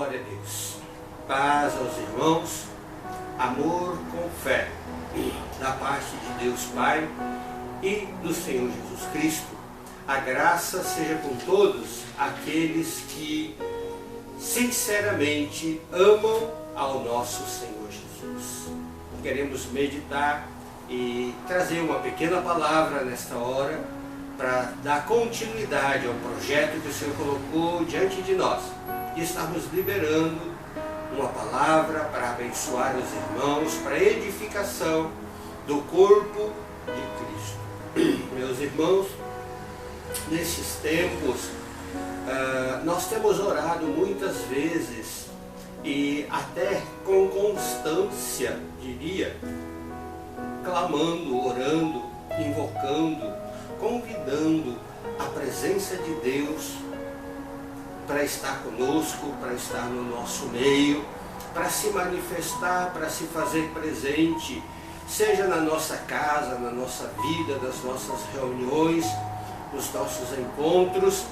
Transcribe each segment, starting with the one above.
Glória a Deus. Paz aos irmãos, amor com fé, da parte de Deus Pai e do Senhor Jesus Cristo. A graça seja com todos aqueles que sinceramente amam ao nosso Senhor Jesus. Queremos meditar e trazer uma pequena palavra nesta hora para dar continuidade ao projeto que o Senhor colocou diante de nós. E estamos liberando uma palavra para abençoar os irmãos, para edificação do corpo de Cristo. Meus irmãos, nesses tempos, nós temos orado muitas vezes e até com constância, diria, clamando, orando, invocando, convidando a presença de Deus para estar conosco, para estar no nosso meio, para se manifestar, para se fazer presente, seja na nossa casa, na nossa vida, nas nossas reuniões, nos nossos encontros,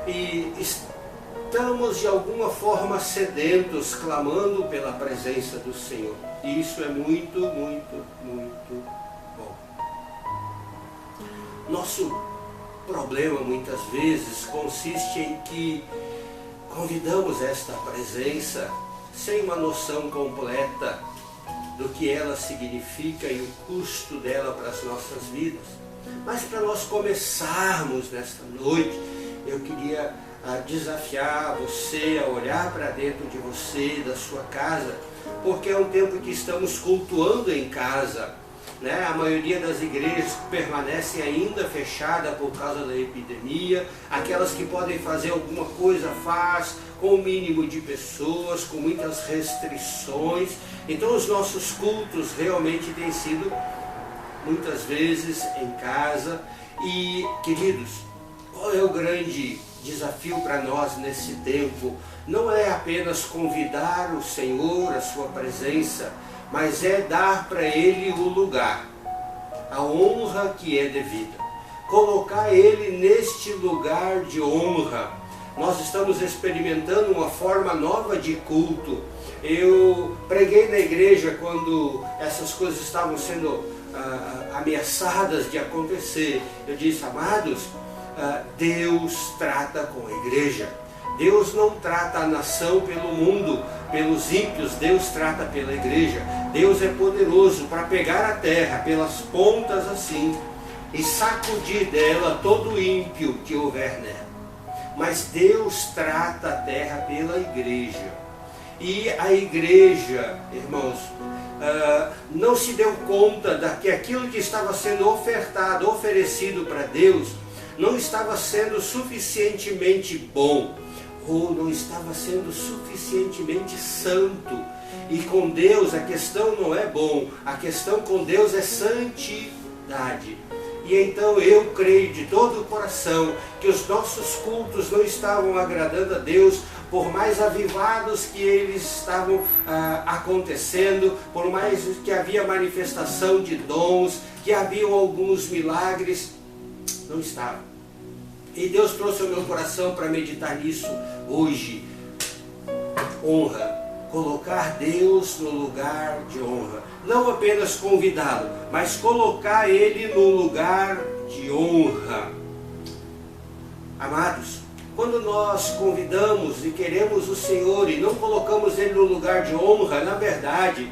e estamos de alguma forma sedentos, clamando pela presença do Senhor. E isso é muito, muito, muito bom. Nosso problema muitas vezes consiste em que convidamos esta presença sem uma noção completa do que ela significa e o custo dela para as nossas vidas. Mas para nós começarmos nesta noite, eu queria desafiar você a olhar para dentro de você, da sua casa, porque é um tempo que estamos cultuando em casa, né? A maioria das igrejas permanecem ainda fechada por causa da epidemia. Aquelas que podem fazer alguma coisa faz com o mínimo de pessoas, com muitas restrições. Então os nossos cultos realmente têm sido muitas vezes em casa. E, queridos, qual é o grande desafio para nós nesse tempo? Não é apenas convidar o Senhor, a sua presença, mas é dar para Ele o lugar, a honra que é devida. Colocar Ele neste lugar de honra. Nós estamos experimentando uma forma nova de culto. Eu preguei na igreja quando essas coisas estavam sendo ameaçadas de acontecer. Eu disse, amados, Deus trata com a igreja. Deus não trata a nação pelo mundo, pelos ímpios, Deus trata pela igreja. Deus é poderoso para pegar a terra pelas pontas assim e sacudir dela todo ímpio que houver nela. Mas Deus trata a terra pela igreja. E a igreja, irmãos, não se deu conta que aquilo que estava sendo ofertado, oferecido para Deus, não estava sendo suficientemente bom, ou não estava sendo suficientemente santo. E com Deus a questão não é bom, a questão com Deus é santidade. E então eu creio de todo o coração que os nossos cultos não estavam agradando a Deus, por mais avivados que eles estavam acontecendo, por mais que havia manifestação de dons, que haviam alguns milagres, não estavam. E Deus trouxe ao meu coração para meditar nisso hoje. Honra. Colocar Deus no lugar de honra. Não apenas convidá-lo, mas colocar Ele no lugar de honra. Amados, quando nós convidamos e queremos o Senhor e não colocamos Ele no lugar de honra, na verdade,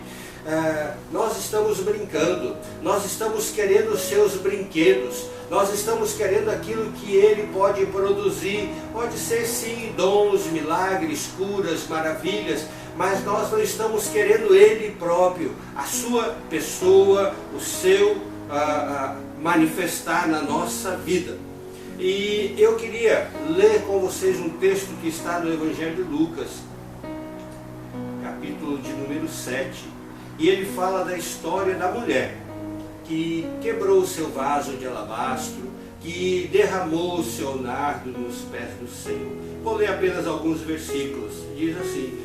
nós estamos brincando, nós estamos querendo os seus brinquedos, nós estamos querendo aquilo que Ele pode produzir. Pode ser sim dons, milagres, curas, maravilhas, mas nós não estamos querendo Ele próprio, a sua pessoa, o seu manifestar na nossa vida. E eu queria ler com vocês um texto que está no Evangelho de Lucas, capítulo de número 7. E ele fala da história da mulher que quebrou o seu vaso de alabastro, que derramou o seu nardo nos pés do Senhor. Vou ler apenas alguns versículos. Diz assim,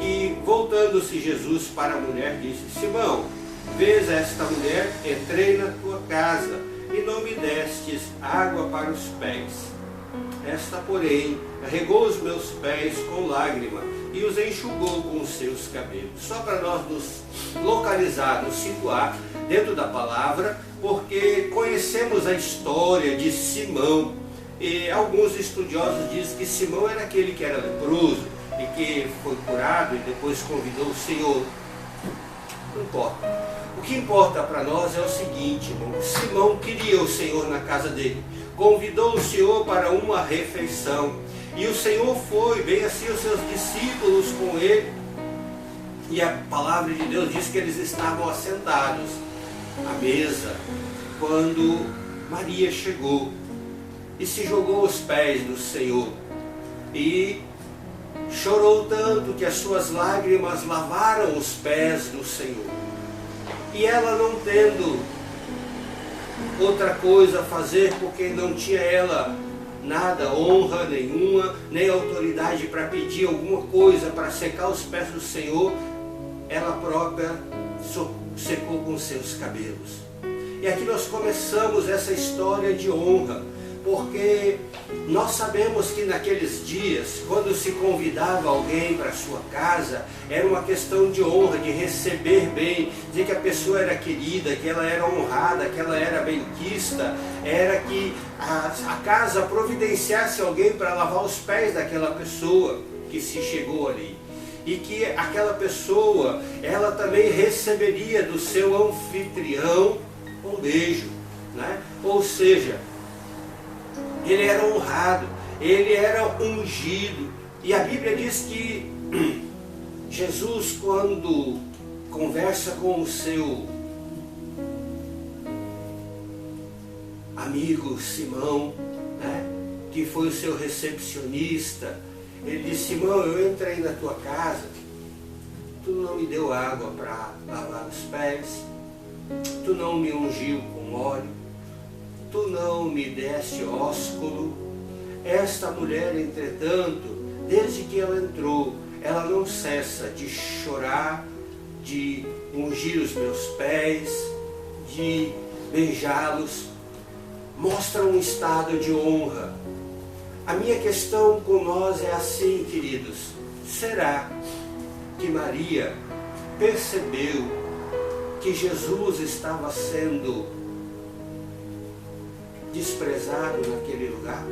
que voltando-se Jesus para a mulher, disse, Simão, vês esta mulher? Entrei na tua casa e não me destes água para os pés. Esta, porém, regou os meus pés com lágrima e os enxugou com os seus cabelos. Só para nós nos localizar, nos situar dentro da palavra, porque conhecemos a história de Simão. E alguns estudiosos dizem que Simão era aquele que era leproso e que foi curado e depois convidou o Senhor. Não importa. O que importa para nós é o seguinte, irmão. Simão queria o Senhor na casa dele. Convidou o Senhor para uma refeição. E o Senhor foi, bem assim os seus discípulos com ele. E a palavra de Deus diz que eles estavam assentados à mesa quando Maria chegou e se jogou aos pés do Senhor. E chorou tanto que as suas lágrimas lavaram os pés do Senhor. E ela, não tendo outra coisa a fazer, porque não tinha ela nada, honra nenhuma, nem autoridade para pedir alguma coisa para secar os pés do Senhor, ela própria secou com seus cabelos. E aqui nós começamos essa história de honra, porque nós sabemos que naqueles dias, quando se convidava alguém para a sua casa, era uma questão de honra, de receber bem, dizer que a pessoa era querida, que ela era honrada, que ela era benquista, era que a casa providenciasse alguém para lavar os pés daquela pessoa que se chegou ali. E que aquela pessoa, ela também receberia do seu anfitrião um beijo, né? Ou seja, ele era honrado, ele era ungido. E a Bíblia diz que Jesus, quando conversa com o seu amigo Simão, né, que foi o seu recepcionista, ele disse: Simão, eu entrei na tua casa, tu não me deu água para lavar os pés, tu não me ungiu com óleo, tu não me deste ósculo. Esta mulher, entretanto, desde que ela entrou, ela não cessa de chorar, de ungir os meus pés, de beijá-los. Mostra um estado de honra. A minha questão com nós é assim, queridos: será que Maria percebeu que Jesus estava sendo desprezado naquele lugar?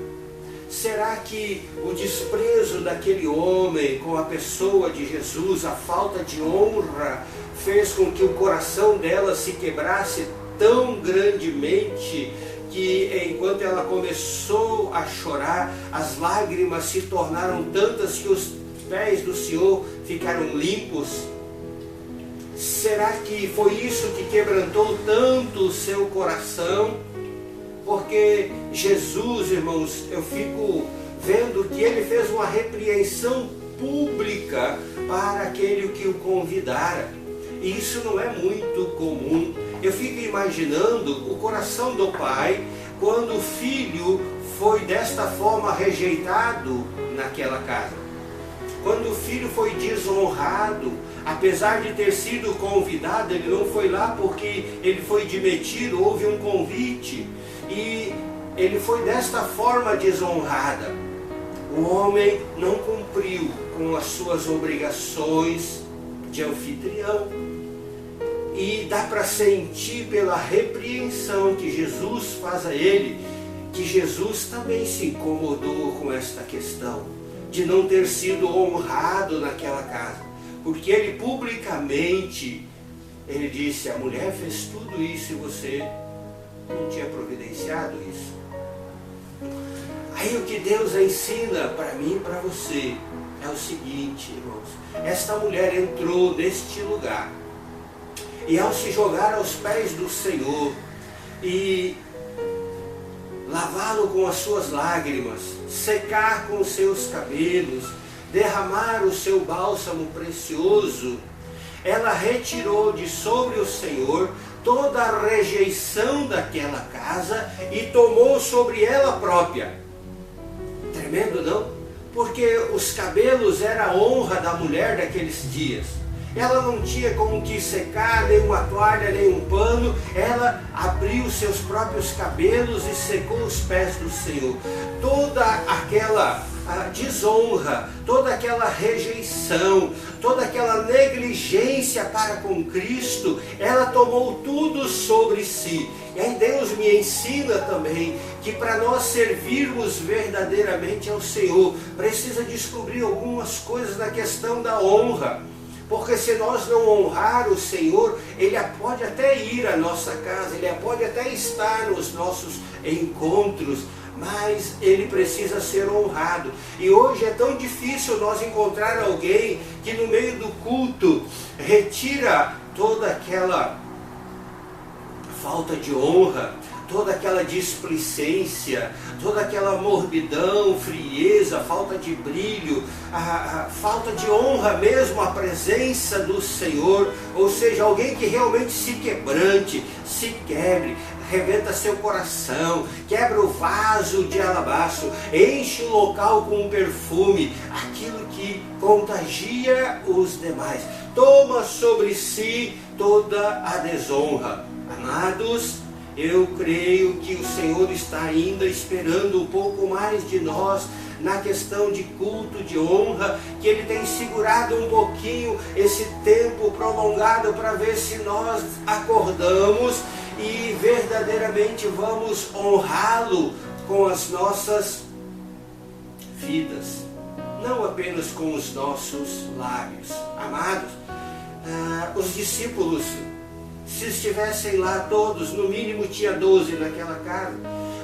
Será que o desprezo daquele homem com a pessoa de Jesus, a falta de honra, fez com que o coração dela se quebrasse tão grandemente que, enquanto ela começou a chorar, as lágrimas se tornaram tantas que os pés do Senhor ficaram limpos? Será que foi isso que quebrantou tanto o seu coração? Porque Jesus, irmãos, eu fico vendo que ele fez uma repreensão pública para aquele que o convidara. E isso não é muito comum. Eu fico imaginando o coração do pai quando o filho foi desta forma rejeitado naquela casa. Quando o filho foi desonrado, apesar de ter sido convidado, ele não foi lá porque ele foi demitido, houve um convite. E ele foi desta forma desonrada. O homem não cumpriu com as suas obrigações de anfitrião. E dá para sentir pela repreensão que Jesus faz a ele, que Jesus também se incomodou com esta questão de não ter sido honrado naquela casa. Porque ele publicamente, ele disse: a mulher fez tudo isso e você não tinha providenciado isso. Aí o que Deus ensina para mim e para você é o seguinte, irmãos: esta mulher entrou neste lugar e, ao se jogar aos pés do Senhor e lavá-lo com as suas lágrimas, secar com os seus cabelos, derramar o seu bálsamo precioso, ela retirou de sobre o Senhor toda a rejeição daquela casa e tomou sobre ela própria. Tremendo, não? Porque os cabelos era a honra da mulher daqueles dias. ela não tinha como que secar, nem uma toalha, nem um pano, ela abriu seus próprios cabelos e secou os pés do Senhor. Toda aquela desonra, toda aquela rejeição, toda aquela negligência para com Cristo, ela tomou tudo sobre si. E aí Deus me ensina também que para nós servirmos verdadeiramente ao Senhor, precisa descobrir algumas coisas na questão da honra. Porque se nós não honrar o Senhor, Ele pode até ir à nossa casa, Ele pode até estar nos nossos encontros, mas Ele precisa ser honrado. E hoje é tão difícil nós encontrar alguém que no meio do culto retira toda aquela falta de honra, toda aquela displicência, toda aquela morbidão, frieza, falta de brilho, a falta de honra mesmo à presença do Senhor. Ou seja, alguém que realmente se quebrante, se quebre, rebenta seu coração, quebra o vaso de alabastro, enche o local com perfume, aquilo que contagia os demais, toma sobre si toda a desonra. Amados, eu creio que o Senhor está ainda esperando um pouco mais de nós na questão de culto, de honra, que Ele tem segurado um pouquinho esse tempo prolongado para ver se nós acordamos e verdadeiramente vamos honrá-lo com as nossas vidas, não apenas com os nossos lábios. Amados, os discípulos, se estivessem lá todos, no mínimo tinha 12 naquela casa,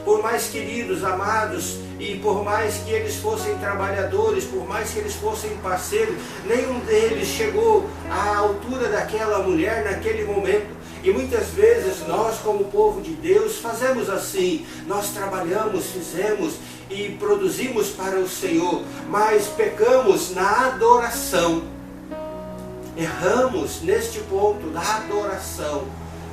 por mais queridos, amados, e por mais que eles fossem trabalhadores, por mais que eles fossem parceiros, nenhum deles chegou à altura daquela mulher naquele momento. E muitas vezes nós, como povo de Deus, fazemos assim. Nós trabalhamos, fizemos e produzimos para o Senhor, mas pecamos na adoração. Erramos neste ponto da adoração,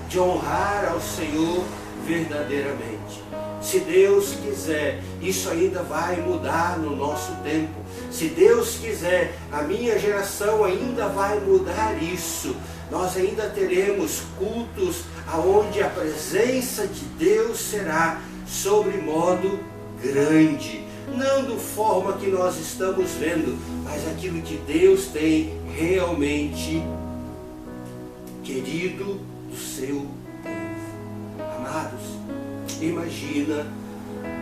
de honrar ao Senhor verdadeiramente. Se Deus quiser, isso ainda vai mudar no nosso tempo. Se Deus quiser, a minha geração ainda vai mudar isso. Nós ainda teremos cultos onde a presença de Deus será sobremodo grande. Não da forma que nós estamos vendo, mas aquilo que Deus tem realmente querido do seu povo. Amados, imagina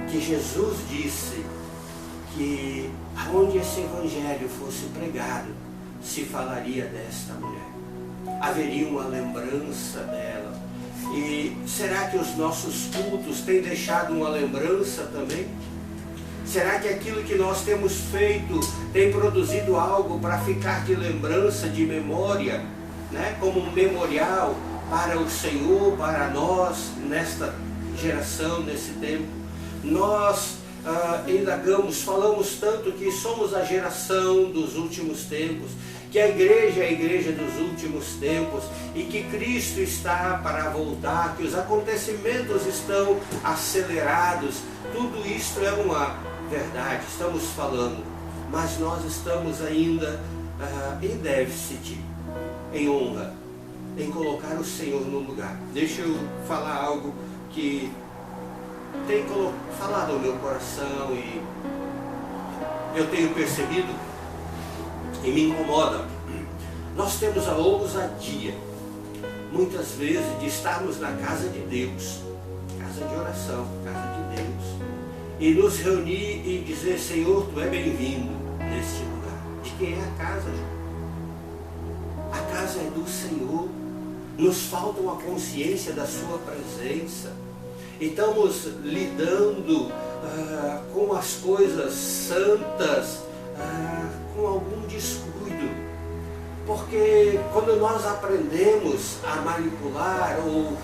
que Jesus disse que aonde esse evangelho fosse pregado, se falaria desta mulher. Haveria uma lembrança dela. E será que os nossos cultos têm deixado uma lembrança também? Será que aquilo que nós temos feito tem produzido algo para ficar de lembrança, de memória, né? Como um memorial para o Senhor, para nós, nesta geração, nesse tempo? Nós indagamos, falamos tanto que somos a geração dos últimos tempos, que a igreja é a igreja dos últimos tempos e que Cristo está para voltar, que os acontecimentos estão acelerados. Tudo isto é uma verdade, estamos falando, mas nós estamos ainda em déficit, em honra, em colocar o Senhor no lugar. Deixa eu falar algo que tem falado ao meu coração e eu tenho percebido e me incomoda. Nós temos a ousadia, muitas vezes, de estarmos na casa de Deus, casa de oração, casa de Deus, e nos reunir e dizer: Senhor, Tu é bem-vindo neste lugar. De quem é a casa, João? A casa é do Senhor. Nos falta uma consciência da Sua presença. E estamos lidando com as coisas santas com algum descuido. Porque quando nós aprendemos a manipular ou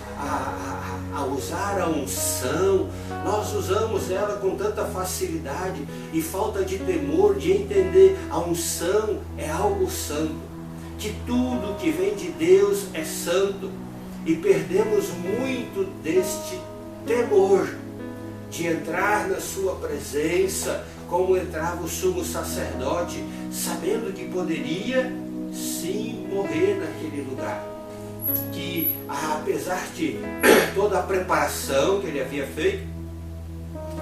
a usar a unção, nós usamos ela com tanta facilidade e falta de temor, de entender a unção é algo santo, que tudo que vem de Deus é santo, e perdemos muito deste temor de entrar na Sua presença como entrava o sumo sacerdote, sabendo que poderia sim morrer naquele lugar. Que apesar de toda a preparação que ele havia feito,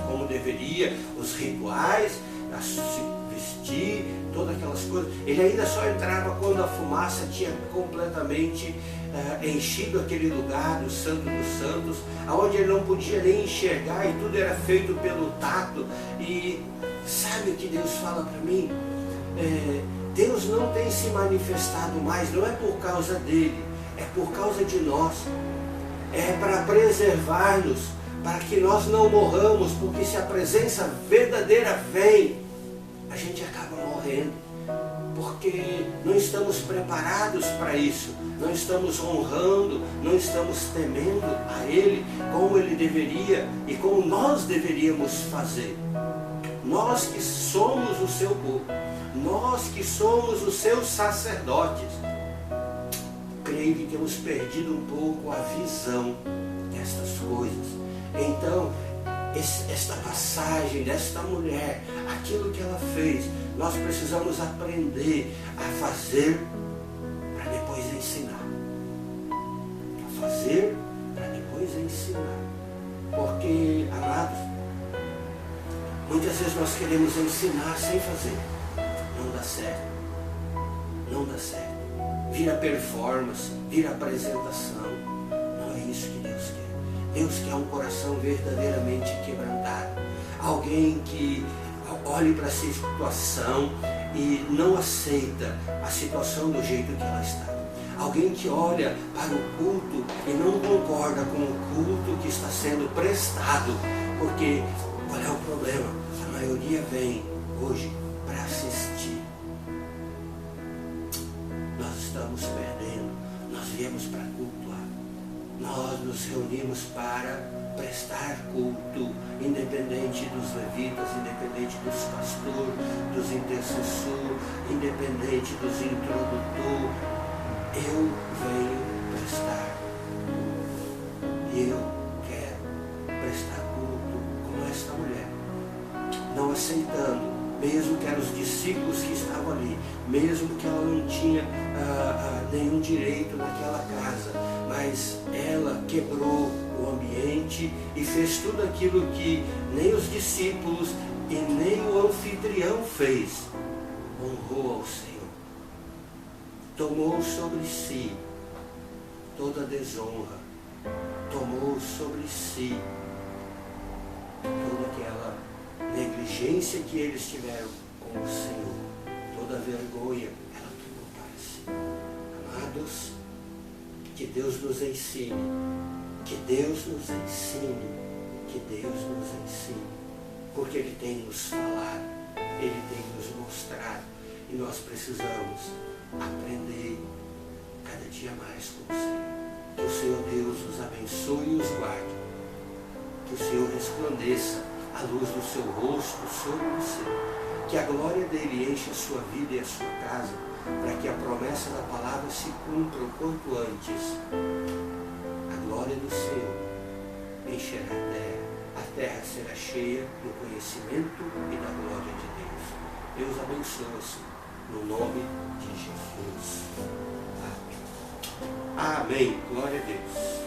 como deveria, os rituais, a se vestir, todas aquelas coisas, ele ainda só entrava quando a fumaça tinha completamente enchido aquele lugar do Santo dos Santos, aonde ele não podia nem enxergar e tudo era feito pelo tato. E sabe o que Deus fala para mim? Deus não tem se manifestado mais, não é por causa dele, é por causa de nós. É para preservar-nos, para que nós não morramos, porque se a presença verdadeira vem, a gente acaba morrendo, porque não estamos preparados para isso, não estamos honrando, não estamos temendo a Ele como Ele deveria e como nós deveríamos fazer. Nós que somos o seu povo, nós que somos os seus sacerdotes, creio que temos perdido um pouco a visão destas coisas. Então, esta passagem desta mulher, aquilo que ela fez, nós precisamos aprender a fazer para depois ensinar. A fazer para depois ensinar. Porque, amados, muitas vezes nós queremos ensinar sem fazer. Não dá certo. Não dá certo. Vira performance, vira apresentação. Não é isso que Deus quer. Deus quer um coração verdadeiramente quebrantado. Alguém que olhe para a situação e não aceita a situação do jeito que ela está. Alguém que olha para o culto e não concorda com o culto que está sendo prestado. Porque, qual é o problema? A maioria vem hoje para assistir. Nós estamos perdendo. Nós viemos para cultuar. Nós nos reunimos para prestar culto, independente dos levitas, independente dos pastores, dos intercessores, independente dos introdutores. Eu venho prestar. E eu quero prestar culto como esta mulher. Não aceitando, mesmo que eram os discípulos que estavam ali, mesmo que ela não tinha nenhum direito naquela casa, mas ela quebrou o ambiente e fez tudo aquilo que nem os discípulos e nem o anfitrião fez. Honrou ao Senhor. Tomou sobre si toda a desonra. Tomou sobre si toda aquela negligência que eles tiveram com o Senhor. Toda a vergonha, ela tomou para si. Amados, que Deus nos ensine, que Deus nos ensine, que Deus nos ensine, porque Ele tem nos falado, Ele tem nos mostrado, e nós precisamos aprender cada dia mais com o Senhor. Que o Senhor Deus os abençoe e os guarde, que o Senhor resplandeça a luz do seu rosto sobre você, que a glória dele enche a sua vida e a sua casa, para que a promessa da palavra se cumpra o quanto antes. A glória do Senhor encherá a terra será cheia do conhecimento e da glória de Deus. Deus abençoe-se, no nome de Jesus. Amém. Glória a Deus.